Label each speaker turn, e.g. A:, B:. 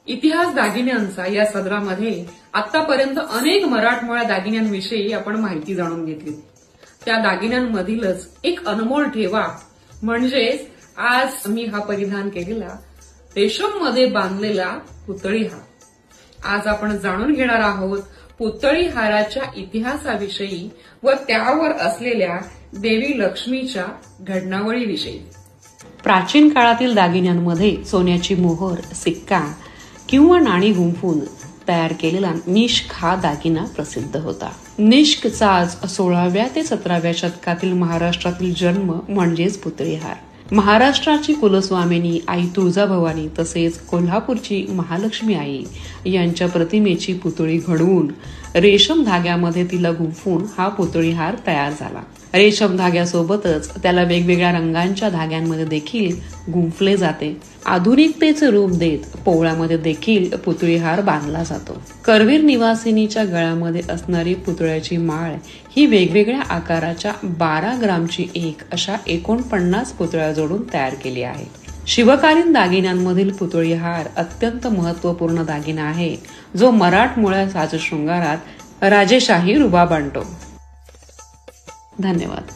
A: इतिहास दागिन्यांचा या सदरामध्ये आतापर्यंत अनेक मराठमोळ्या दागिन्यांविषयी आपण माहिती जाणून घेतली। त्या दागिन्यांमधीलच एक अनमोल ठेवा म्हणजेच आज मी हा परिधान केलेला रेशममध्ये बांधलेला पुतळी हार। आज आपण जाणून घेणार आहोत पुतळी हाराच्या इतिहासाविषयी व त्यावर असलेल्या देवी लक्ष्मीच्या घडणावळीविषयी। प्राचीन काळातील दागिन्यांमध्ये सोन्याची मोहर, सिक्का किंवा नाणी गुंफून तयार केलेला निष्क हा दागिना प्रसिद्ध होता। निष्कचा 16व्या ते 17व्या शतकातील महाराष्ट्रातील जन्म म्हणजेच पुतळी हार। महाराष्ट्राची कुलस्वामिनी आई तुळजाभवानी तसेच कोल्हापूरची महालक्ष्मी आई यांच्या प्रतिमेची पुतळी घडवून रेशम धाग्यामध्ये तिला गुंफून हा पुतळी हार तयार झाला। रेशम धाग्यासोबतच त्याला वेगवेगळ्या रंगांच्या धाग्यांमध्ये देखील गुंफले जाते। आधुनिकतेचे रूप देत पोवळ्यामध्ये देखील पुतळी हार बांधला जातो। करवीर निवासिनीच्या गळ्यामध्ये असणारी पुतळ्याची माळ ही वेगवेगळ्या आकाराच्या 12 ग्रामची एक अशा 49 पुतळ्या जोडून तयार केली आहे। शिवकालीन दागिन्यांमधील पुतळी हार अत्यंत महत्वपूर्ण दागिना आहे, जो मराठमोळ्या साजशृंगारात राजेशाही रुबाब आणतो। धन्यवाद।